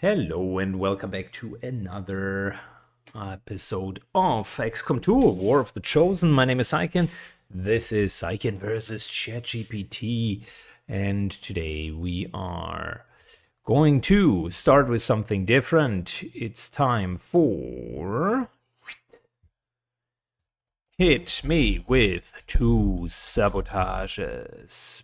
Hello and welcome back to another episode of XCOM 2, War of the Chosen. My name is Syken. This is Syken versus ChatGPT. And today we are going to start with something different. It's time for... Hit me with 2 sabotages.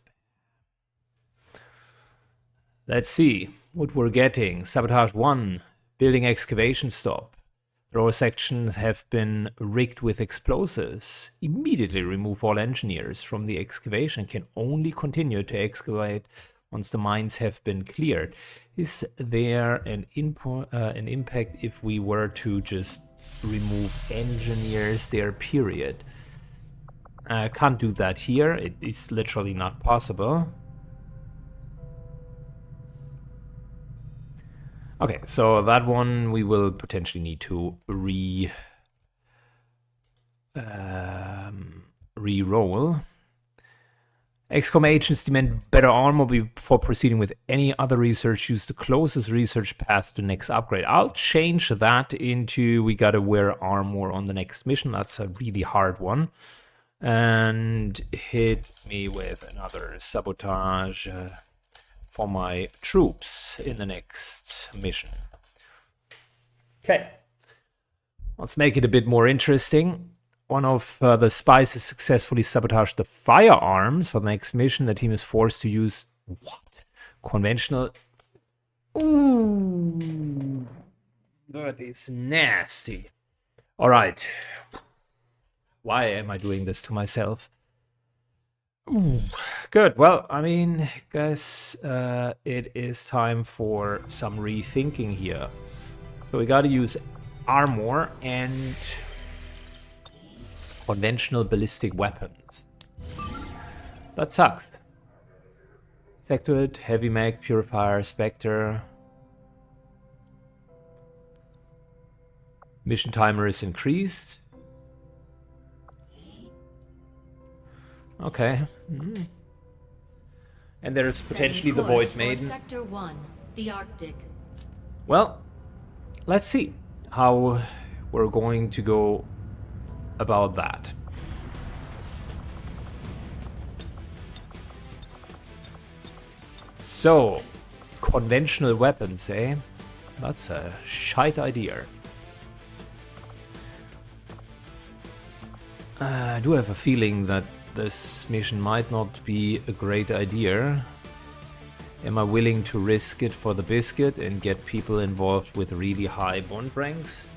Let's see what we're getting. Sabotage 1, building excavation stop. Thrower sections have been rigged with explosives. Immediately remove all engineers from the excavation. Can only continue to excavate once the mines have been cleared. Is there an impact if we were to just remove engineers there, period? Can't do that here. It is literally not possible. Okay, so that one we will potentially need to re-roll. XCOM agents demand better armor before proceeding with any other research. Use the closest research path to next upgrade. I'll change that into we gotta wear armor on the next mission. That's a really hard one. And hit me with another sabotage for my troops in the next mission. Okay, let's make it a bit more interesting. One of the spies has successfully sabotaged the firearms for the next mission. The team is forced to use what? Conventional. Ooh, that is nasty. All right, why am I doing this to myself? Ooh, good. Well, I mean, guys, it is time for some rethinking here. So we gotta use armor and conventional ballistic weapons. That sucks. Sectoid, heavy mag, purifier, spectre. Mission timer is increased. Okay. Mm. And there's potentially the Void Maiden. Sector 1, the Arctic. Well, let's see how we're going to go about that. So, conventional weapons, eh? That's a shite idea. I do have a feeling that this mission might not be a great idea. Am I willing to risk it for the biscuit and get people involved with really high bond ranks?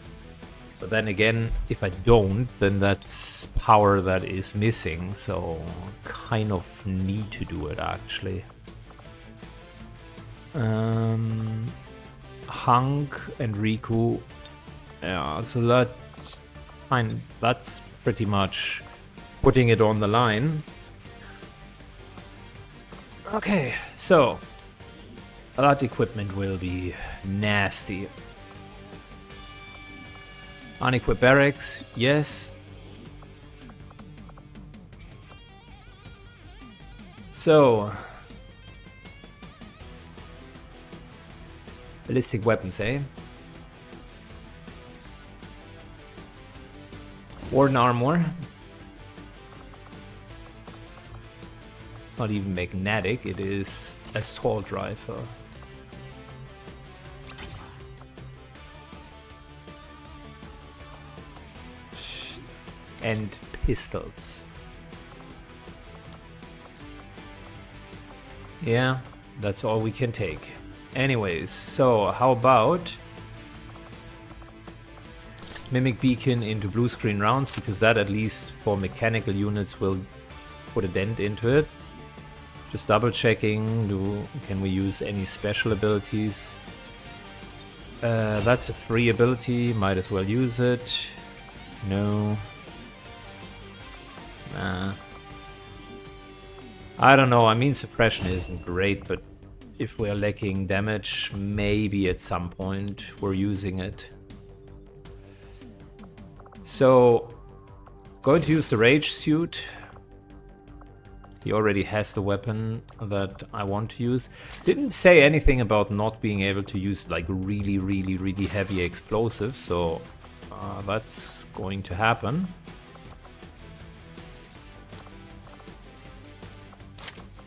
But then again, if I don't, then that's power that is missing, so kind of need to do it actually. Hank and Riku, yeah, so that's fine. That's pretty much putting it on the line. Okay, so that equipment will be nasty. Unequipped barracks, yes. So ballistic weapons, eh? Warden armor. It's not even magnetic, it is assault rifle. And pistols. Yeah, that's all we can take. Anyways, so how about Mimic Beacon into blue screen rounds, because that at least for mechanical units will put a dent into it. Just double checking, can we use any special abilities? That's a free ability, might as well use it. No. Nah. I don't know, I mean suppression isn't great, but if we're lacking damage, maybe at some point we're using it. So, going to use the Rage Suit. He already has the weapon that I want to use. Didn't say anything about not being able to use like really, really, really heavy explosives, so that's going to happen.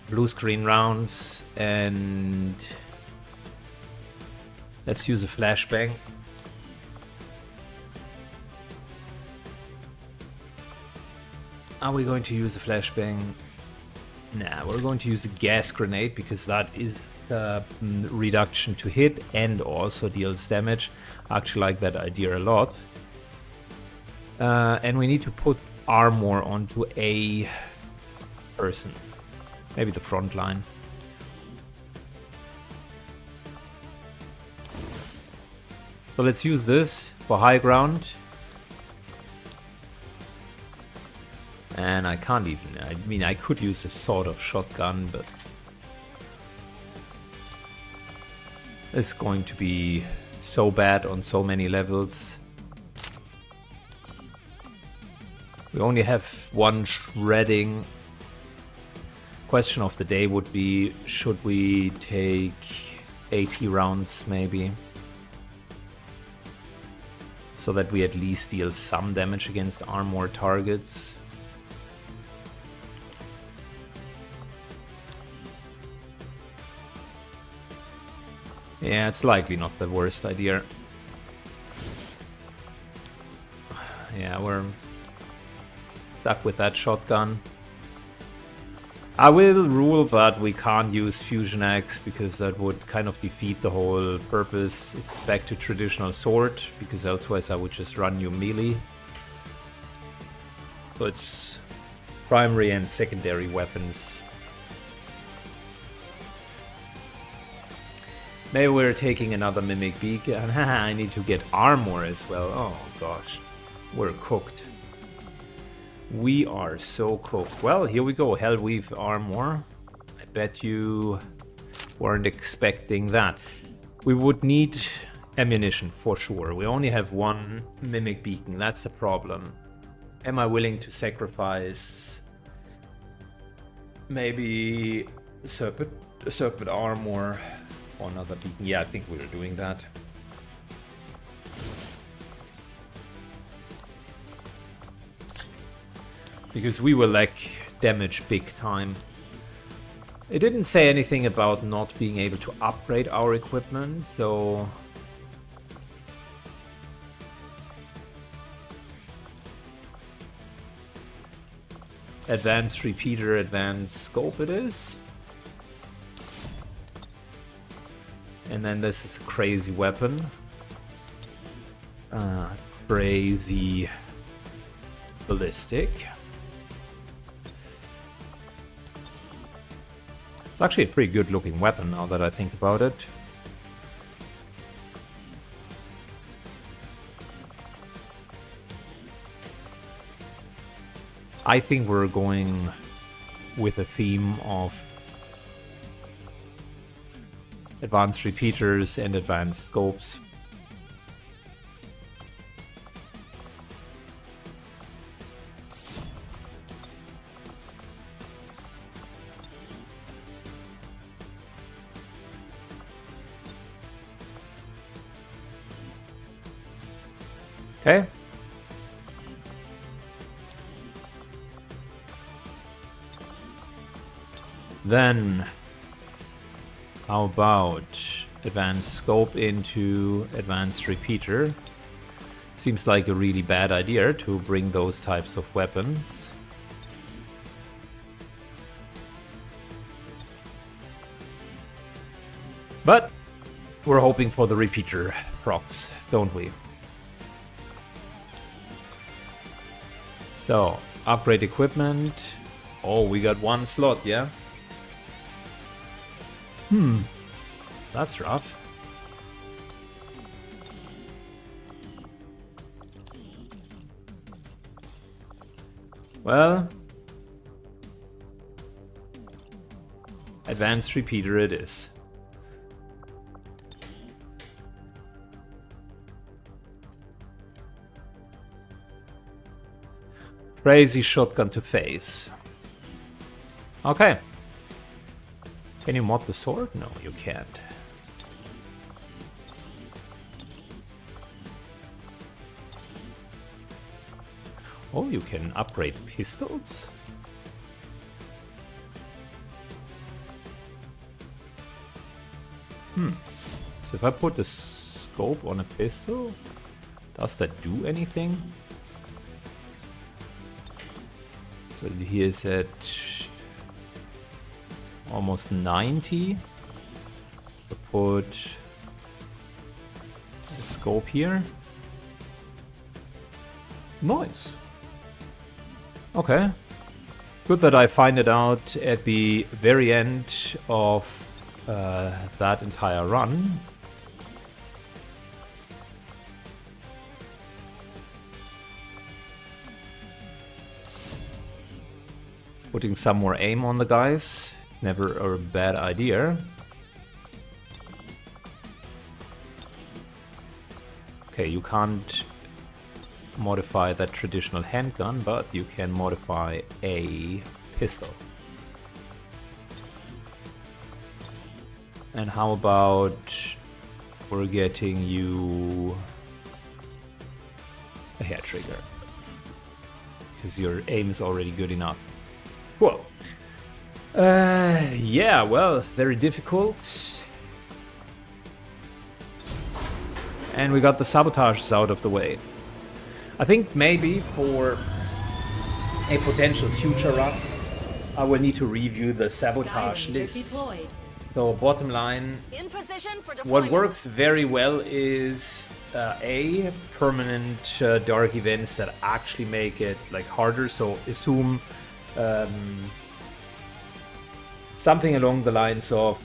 Blue screen rounds, and let's use a flashbang. Are we going to use a flashbang? Nah, we're going to use a gas grenade because that is reduction to hit and also deals damage. I actually like that idea a lot. And we need to put armor onto a person. Maybe the front line. So let's use this for high ground. And I can't even, I mean, I could use a sort of shotgun, but it's going to be so bad on so many levels. We only have one shredding. Question of the day would be, should we take AP rounds maybe? So that we at least deal some damage against armor targets. Yeah, it's likely not the worst idea. Yeah, we're stuck with that shotgun. I will rule that we can't use Fusion Axe because that would kind of defeat the whole purpose. It's back to traditional sword because elsewise I would just run you melee. So it's primary and secondary weapons. Maybe we're taking another Mimic Beak, and I need to get armor as well. Oh gosh, we're cooked. We are so cooked. Well, here we go, Hellweave armor. I bet you weren't expecting that. We would need ammunition for sure. We only have one Mimic Beacon, that's the problem. Am I willing to sacrifice maybe serpent armor? Another beacon. Yeah, I think we were doing that. Because we will lack damage big time. It didn't say anything about not being able to upgrade our equipment, so... Advanced repeater, advanced scope it is. And then this is a crazy weapon. Crazy ballistic. It's actually a pretty good looking weapon now that I think about it. I think we're going with a theme of advanced repeaters and advanced scopes. Okay. Then how about advanced scope into advanced repeater? Seems like a really bad idea to bring those types of weapons. But we're hoping for the repeater procs, don't we? So, upgrade equipment. Oh, we got one slot, yeah? That's rough. Well, advanced repeater it is. Crazy shotgun to face. Okay. Can you mod the sword? No, you can't. Oh, you can upgrade pistols? So if I put the scope on a pistol, does that do anything? So he is at almost 90. So put the scope here. Nice. Okay. Good that I find it out at the very end of that entire run. Putting some more aim on the guys, never a bad idea. Okay, you can't modify that traditional handgun, but you can modify a pistol. And how about we're getting you a hair trigger? Because your aim is already good enough. Cool. Yeah, well, very difficult. And we got the sabotages out of the way. I think maybe for a potential future run, I will need to review the sabotage list. So bottom line, what works very well is a permanent dark events that actually make it like harder. So assume something along the lines of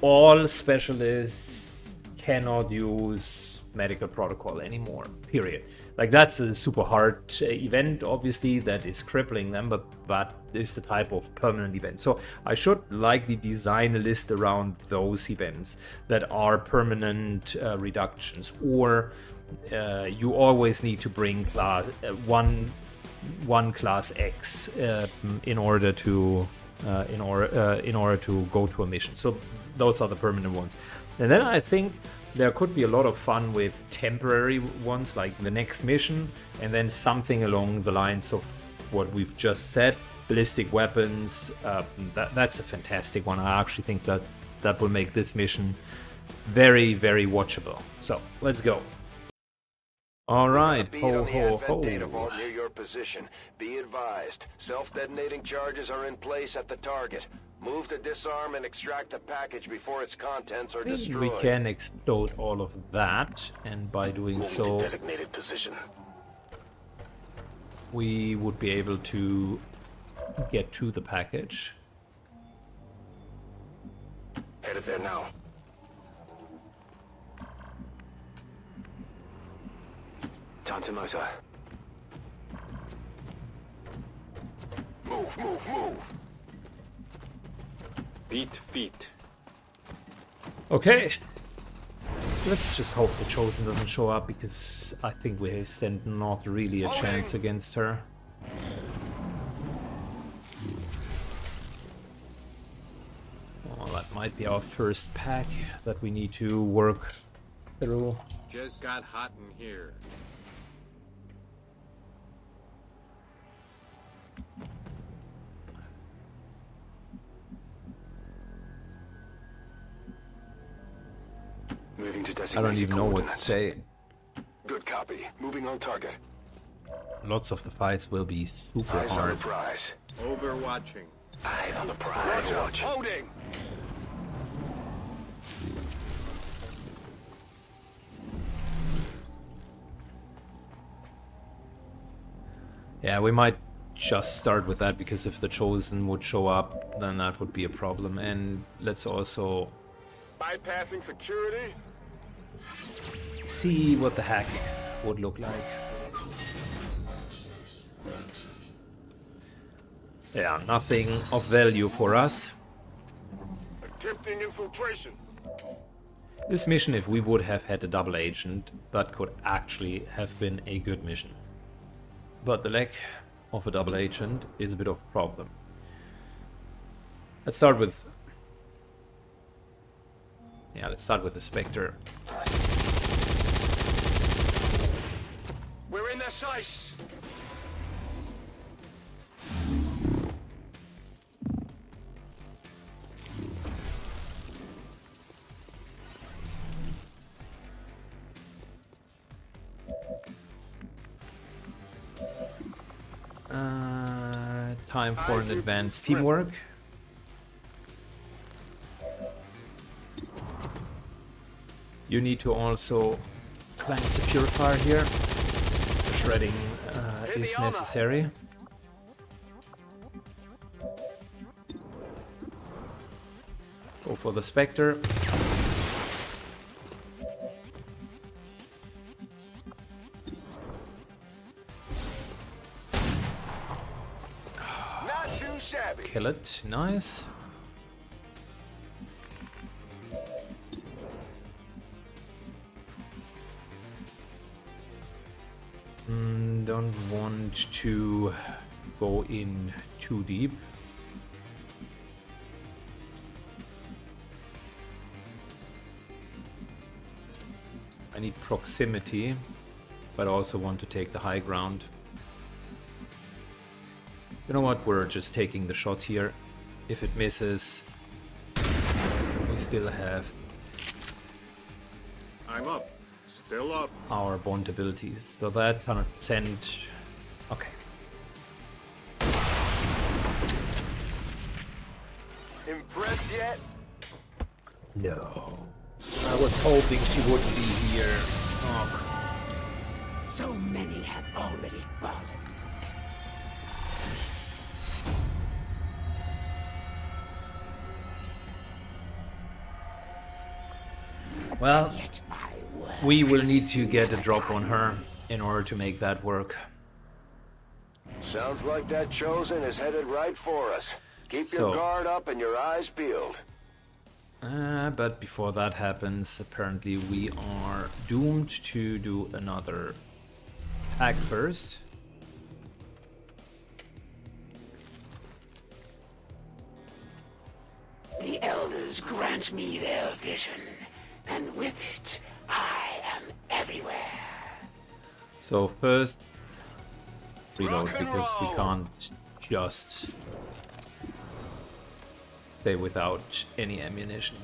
all specialists cannot use medical protocol anymore, period. Like that's a super hard event, obviously, that is crippling them, but that is the type of permanent event. So I should likely design a list around those events that are permanent reductions, or you always need to bring class one class X in order to go to a mission. So those are the permanent ones. And then I think there could be a lot of fun with temporary ones, like the next mission, and then something along the lines of what we've just said, ballistic weapons. That's a fantastic one. I actually think that will make this mission very, very watchable. So let's go. All right, ho ho ho. Data vault near your position. Be advised, self-detonating charges are in place at the target. Move to disarm and extract the package before its contents are destroyed. We can explode all of that, and by doing so, designated position. we would be able to get to the package. Headed there now. Tantamosa. Move, move, move. Feet. Okay. Let's just hope the Chosen doesn't show up, because I think we stand not really a chance against her. Well, that might be our first pack that we need to work through. Just got hot in here. Moving to I designated don't even know what to coordinates. say. Good copy. Moving on target. Lots of the fights will be super Eyes on the hard. prize. Overwatching. Eyes on the prize. Watch. Loading. Yeah, we might just start with that, because if the Chosen would show up, then that would be a problem. And let's also Bypassing security. see what the hack would look like. Yeah, nothing of value for us. Attempting infiltration. This mission, if we would have had a double agent, that could actually have been a good mission. But the lack of a double agent is a bit of a problem. Let's start with... Yeah, let's start with the Spectre. We're in their sights. Time for an advanced teamwork. You need to also cleanse the purifier here. Shredding is necessary. Go for the Spectre. Not too shabby. Kill it. Nice. Don't want to go in too deep. I need proximity, but I also want to take the high ground. You know what? We're just taking the shot here. If it misses, we still have I'm up. Still up. our bond abilities. So that's 100%. Okay. Impressed yet? No. I was hoping she wouldn't be here. Oh. So many have already fallen. Well, Yet my word. we will need to get a drop on her in order to make that work. Sounds like that Chosen is headed right for us. Keep your So- guard up and your eyes peeled. But before that happens, apparently we are doomed to do another hack first. The elders grant me their vision, and with it, I am everywhere. So first, reload, Rock and because we roll. can't just stay without any ammunition.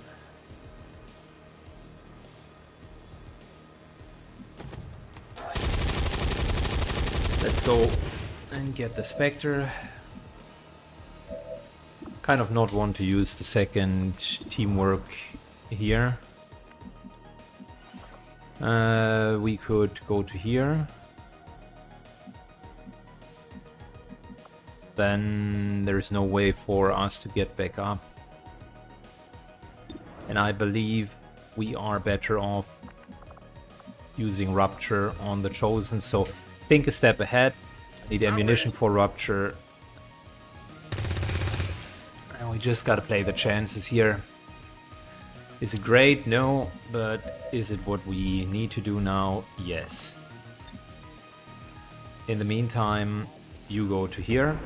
Let's go and get the Spectre. Kind of not want to use the second teamwork here. We could go to here. Then there's no way for us to get back up. And I believe we are better off using Rupture on the Chosen. So think a step ahead. I need ammunition for Rupture. And we just gotta play the chances here. Is it great? No. But is it what we need to do now? Yes. In the meantime, you go to here.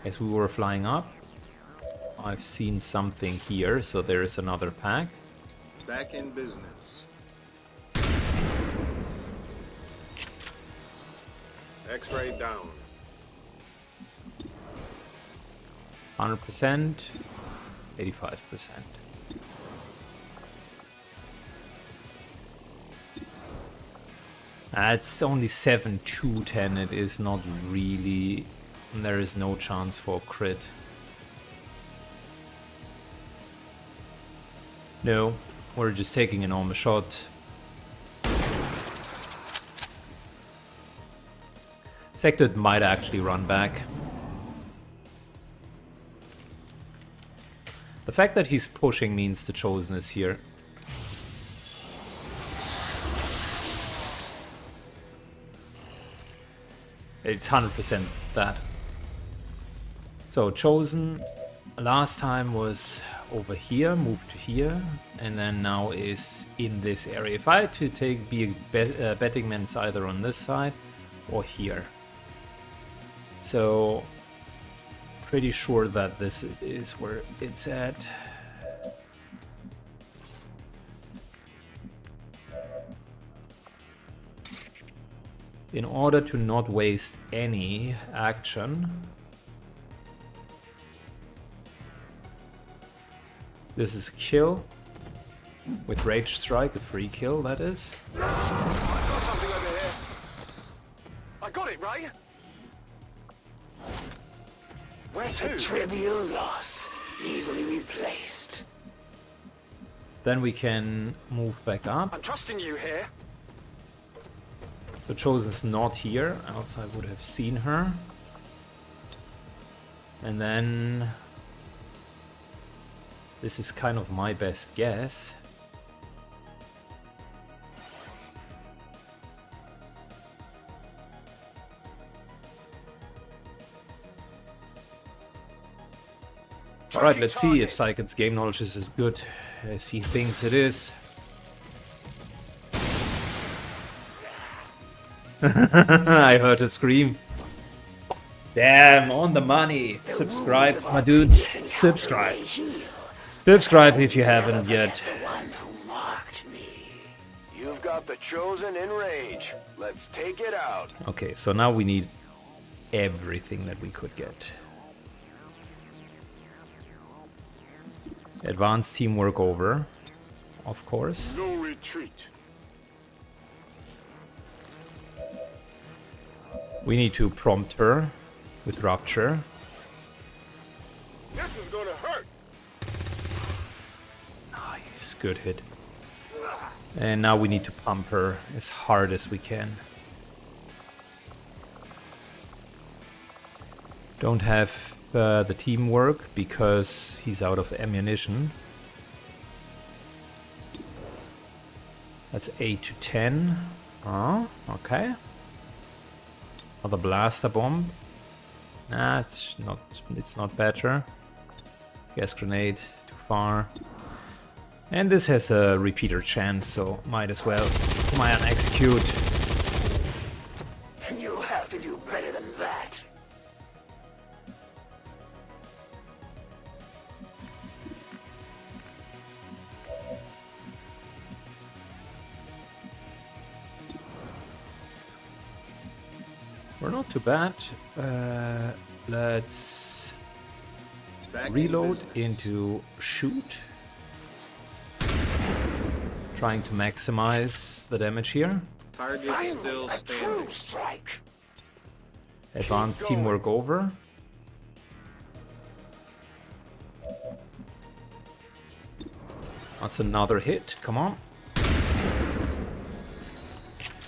As we were flying up, I've seen something here, so there is another pack. Back in business. X-ray down. 100%, 85%. It's only 7-2-10, it is not really... There is no chance for crit. No, we're just taking a normal shot. Sector might actually run back. The fact that he's pushing means the Chosen is here. It's 100% that. So Chosen last time was over here, moved to here, and then now is in this area. If I had to be a betting man, it's either on this side or here. So pretty sure that this is where it's at. In order to not waste any action, this is a kill with Rage Strike, a free kill, that is. I got something over here. I got it, Ray. Where A to? trivial loss, easily replaced. Then we can move back up. I'm trusting you here. So Chosen's not here, else I would have seen her. And then this is kind of my best guess. Alright, let's see if Syken's game knowledge is as good as he thinks it is. I heard a scream. Damn, on the money. Subscribe, my dudes. Subscribe. Subscribe if you haven't yet. The one who marked me. You've got the Chosen in rage. Let's take it out. Okay, so now we need everything that we could get. Advanced teamwork over, of course. No retreat. We need to prompt her with Rupture. This is gonna hurt. Nice, good hit. And now we need to pump her as hard as we can. Don't have the teamwork because he's out of ammunition. That's 8 to 10. Oh, okay. Another blaster bomb. Nah, it's not better. Gas grenade, too far. And this has a repeater chance, so might as well come on, execute. You have to do better than that. We're not too bad. Let's Back in reload business. into shoot. Trying to maximize the damage here. Target Finally, still a true standing. strike. Advanced teamwork over. That's another hit. Come on.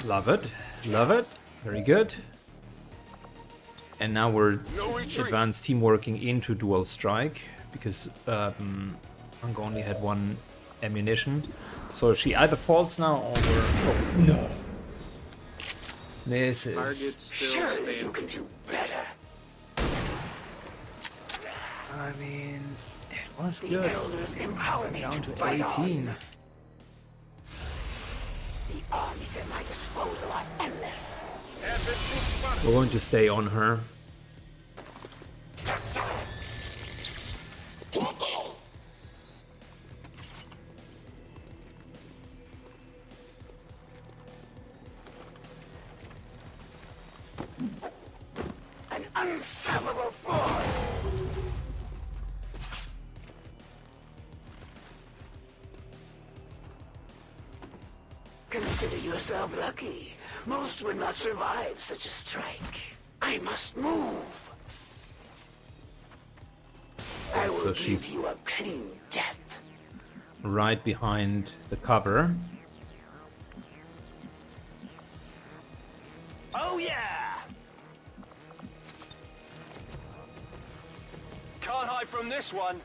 Love it. Love it. Very good. And now we're No retreat. advanced teamworking into dual strike because Ango only had one ammunition. So she either falls now or we're... Oh, no. This is... Target still Surely you standing. can do better. I mean, it was The good. elders empower me Down to to fight 18. on. The armies at my disposal are endless. We're going to stay on her. An unstoppable force. Consider yourself lucky. Most would not survive such a strike. I must move. I will So she's- give you a clean death. Right behind the cover. Oh yeah! Can't hide from this one.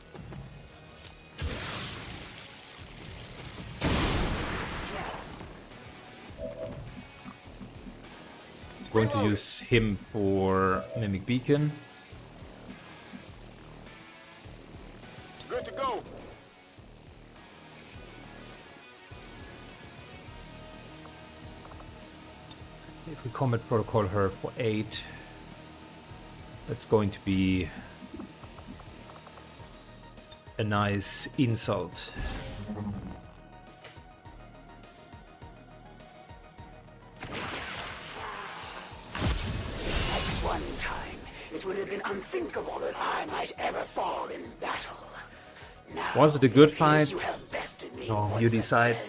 Going to use him for Mimic Beacon. Good to go. If we combat protocol her for 8, that's going to be a nice insult. One time, it would have been unthinkable that I might ever fall in battle. Now, Was it a good it appears fight? you have bested me No, once you decide. again.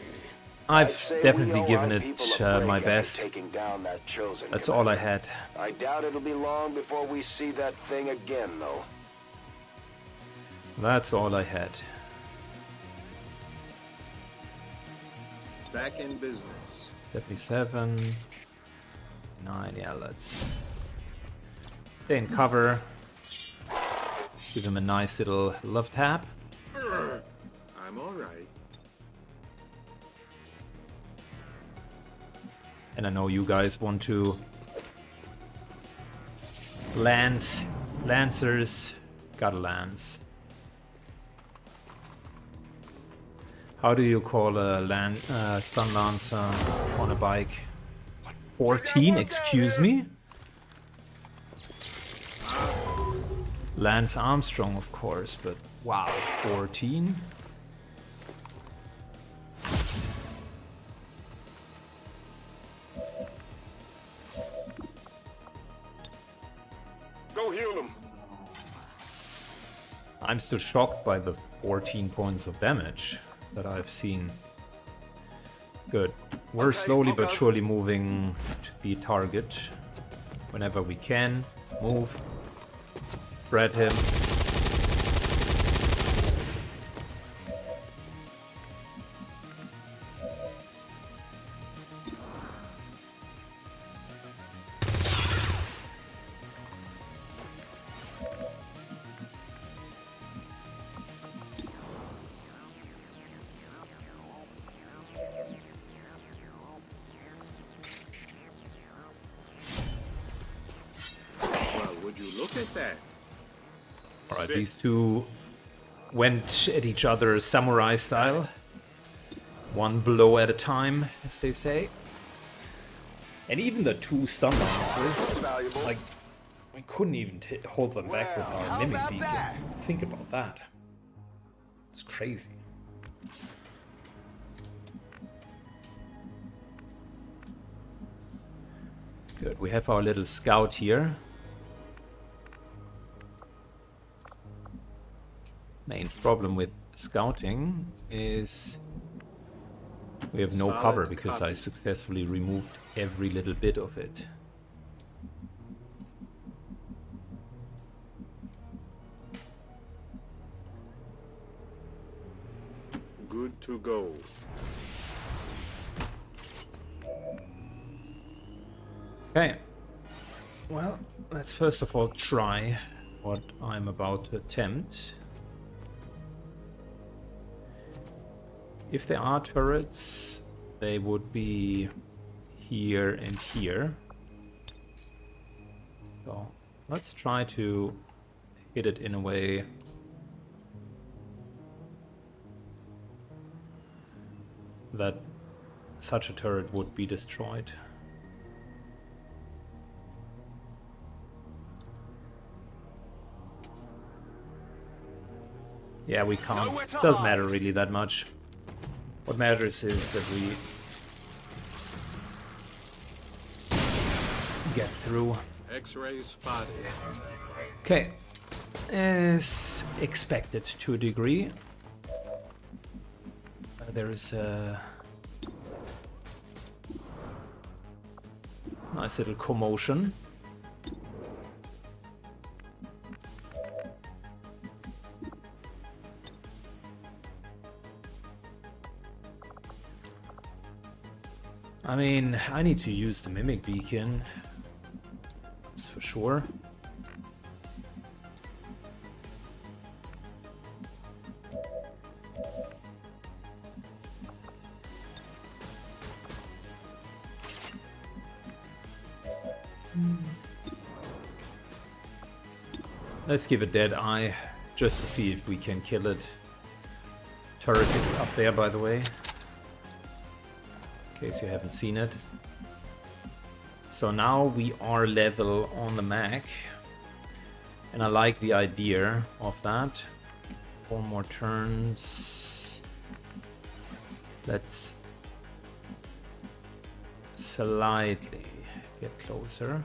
I've Say we definitely owe given our it people a my break after best. taking down that chosen That's all I commander. had. I doubt it'll be long before we see that thing again, though. That's all I had. Back in business. 77. 9, yeah, let's stay in cover. Give him a nice little love tap. I'm all right. And I know you guys want to Lancers. Got a lance. How do you call a stun lancer on a bike? What, 14? Excuse me? Lance Armstrong, of course, but wow, 14? Go heal him. I'm still shocked by the 14 points of damage that I've seen. Good. We're slowly but surely moving to the target. Whenever we can, move. Spread him. Well, would you look at that? Alright, these two went at each other samurai style. One blow at a time, as they say. And even the two stun lances, like, we couldn't even hold them back with our mimic beacon. Think about that. It's crazy. Good, we have our little scout here. Main problem with scouting is we have no cover because I successfully removed every little bit of it. Good to go. Okay. Well, let's first of all try what I'm about to attempt. If there are turrets, they would be here and here. So let's try to hit it in a way that such a turret would be destroyed. Yeah, we can't. Doesn't matter really that much. What matters is that we get through. X-ray spotted. Okay. As expected to a degree. There is a nice little commotion. I mean, I need to use the mimic beacon. That's for sure. Let's give a dead eye just to see if we can kill it. Turret is up there, by the way. In case you haven't seen it. So now we are level on the Mac. And I like the idea of that. 4 more turns. Let's slightly get closer.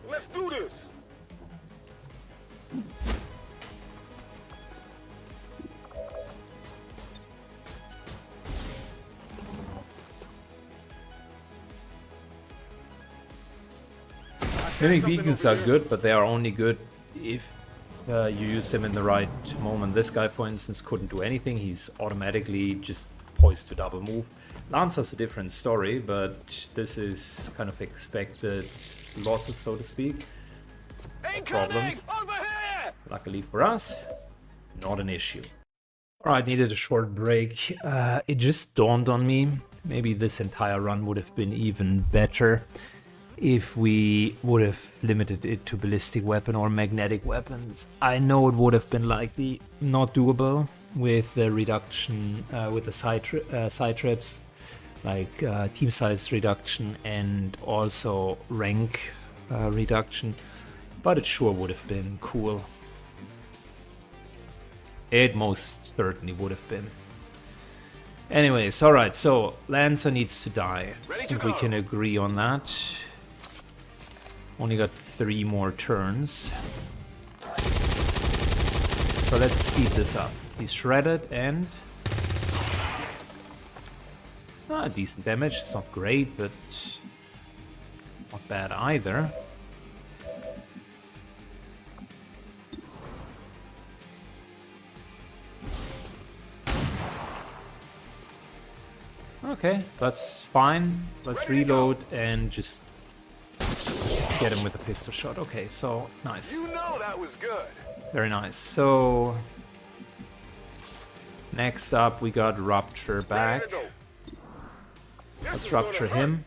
Let's do this! Mimic beacons are good, but they are only good if you use them in the right moment. This guy, for instance, couldn't do anything. He's automatically just poised to double move. Lancer's a different story, but this is kind of expected losses, so to speak. Problems. Over here! Luckily for us, not an issue. Alright, needed a short break. It just dawned on me, maybe this entire run would have been even better if we would have limited it to ballistic weapon or magnetic weapons. I know it would have been likely not doable with the reduction, with the side trips, like team size reduction and also rank reduction, but it sure would have been cool. It most certainly would have been. Anyways, alright, so Lancer needs to die. I think we can agree on that. Only got 3 more turns. So let's speed this up. He's shredded and... decent damage. It's not great, but not bad either. Okay, that's fine. Let's reload and just get him with a pistol shot. Okay, so nice. You know that was good. Very nice. So next up we got Rupture back. Let's rupture him.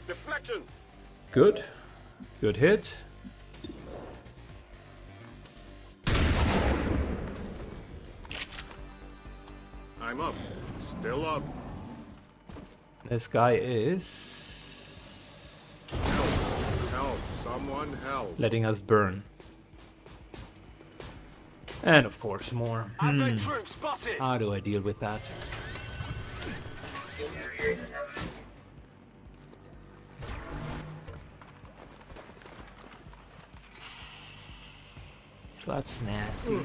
Deflection. Good. Good hit. I'm up. Still up. This guy is Help. Someone help. letting us burn. And of course more. Troops spotted. How do I deal with that? That's nasty.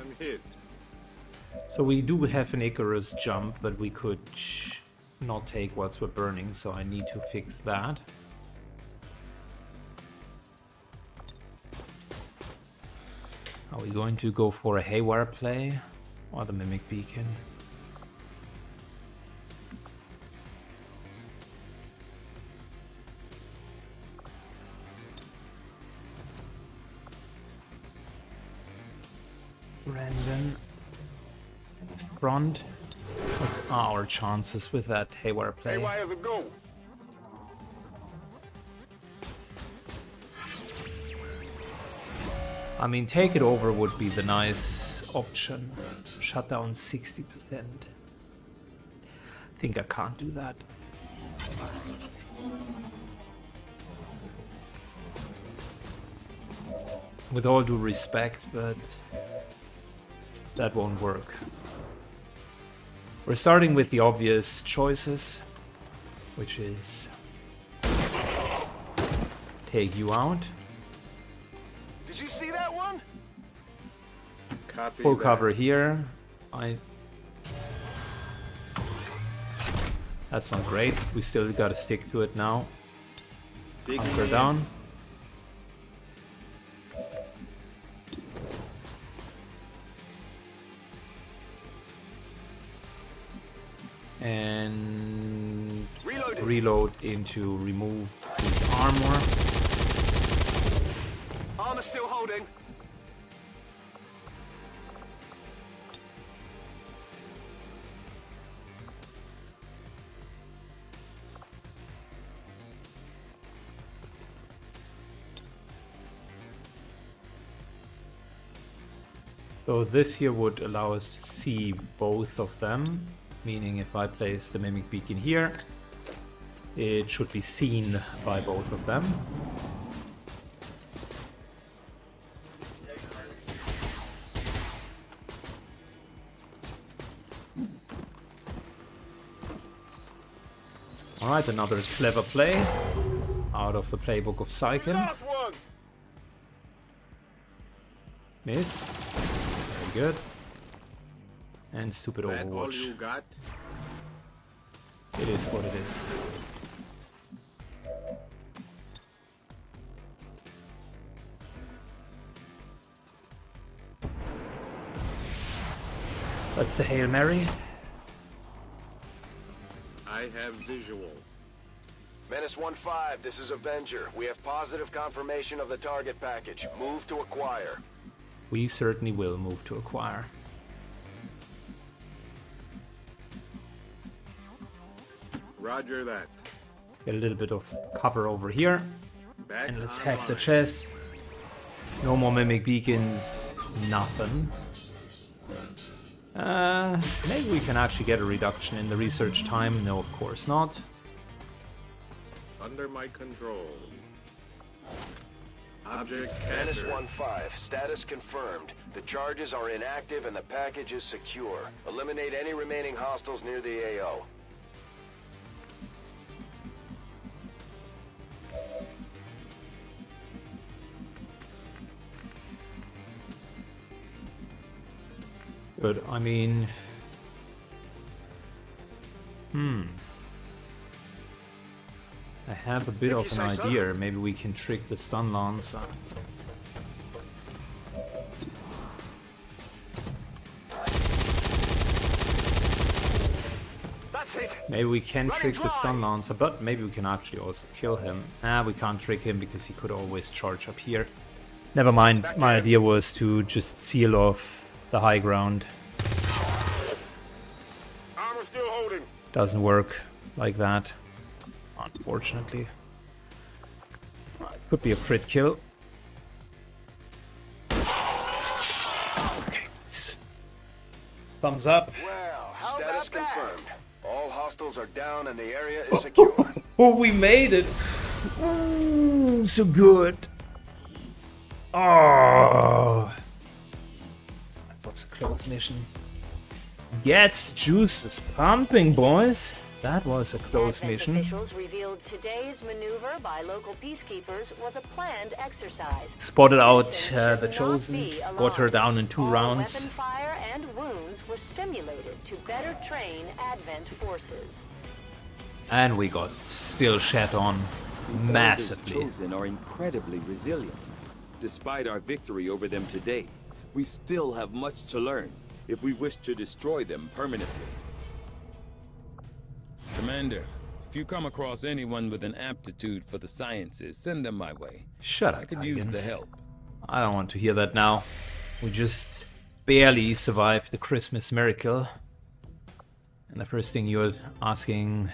I'm hit. So we do have an Icarus jump, but we could not take whilst we're burning, so I need to fix that. Are we going to go for a Haywire play or the Mimic Beacon? Brandon is front. What are our chances with that Haywire play? Haywire's a go. I mean, take it over would be the nice option. Shut down 60%. I think I can't do that. With all due respect, but that won't work. We're starting with the obvious choices, which is take you out. Did you see that one? Copy Full that. cover here. That's not great. We still gotta stick to it now. Digging Hunker in. down. And Reloading. reload into remove his armor. Armor still holding. So this here would allow us to see both of them, meaning if I place the Mimic Beacon here, it should be seen by both of them. Alright, another clever play out of the playbook of Syken. Last one! Miss. Very good. And stupid That all you Overwatch. got? It is what it is. That's the Hail Mary. I have visual. Menace 1-5, this is Avenger. We have positive confirmation of the target package. Move to acquire. We certainly will move to acquire. Roger that. Get a little bit of cover over here. Back And let's online. hack the chest. No more mimic beacons. Nothing. Maybe we can actually get a reduction in the research time. No, of course not. Under my control. Object Menace captured. 1-5, status confirmed. The charges are inactive and the package is secure. Eliminate any remaining hostiles near the AO. Good, I mean... I have a bit If of you an say so. idea. Maybe we can trick the stun lancer. That's it! Maybe we can Running trick the stun dry. lancer, but maybe we can actually also kill him. We can't trick him because he could always charge up here. Never mind, my idea was to just seal off the high ground. Armor still holding. Doesn't work like that, unfortunately. Could be a crit kill. Okay. Thumbs up. Well, status confirmed. All hostiles are down and the area is secure. Oh, we made it! Ooh, so good. Oh, that was a close mission. Gets juices pumping, boys. That was a close Advent mission. officials revealed today's maneuver by local peacekeepers was a planned exercise. Spotted out Citizens the should not Chosen. be Got her alarmed. down in 2 All rounds. Weapon fire and wounds were simulated to better train Advent forces. And we got still shat on massively. The Chosen are incredibly resilient. Despite our victory over them today, we still have much to learn if we wish to destroy them permanently. Commander, if you come across anyone with an aptitude for the sciences, send them my way. Shut I up, could use Tygan. the help. I don't want to hear that now. We just barely survived the Christmas miracle. And the first thing you're asking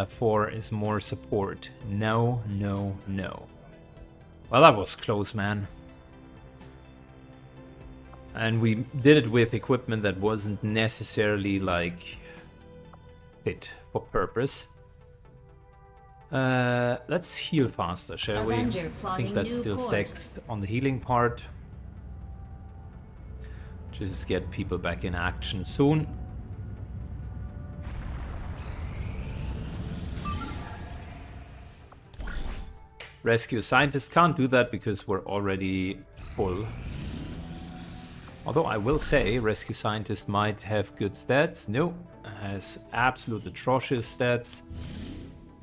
for is more support. No, no, no. Well, that was close, man. And we did it with equipment that wasn't necessarily, like, fit for purpose. Let's heal faster, shall we? Avenger I think plotting that's new still course. stacks on the healing part. Just get people back in action soon. Rescue Scientist can't do that because we're already full. Although I will say, Rescue Scientist might have good stats. No, has absolute atrocious stats.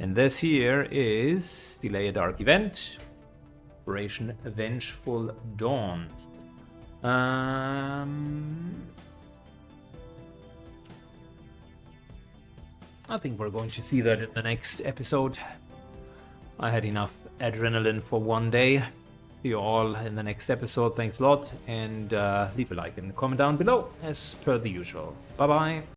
And this here is Delay a Dark Event. Operation Vengeful Dawn. I think we're going to see that in the next episode. I had enough adrenaline for one day. See you all in the next episode. Thanks a lot. And leave a like and comment down below as per the usual. Bye bye.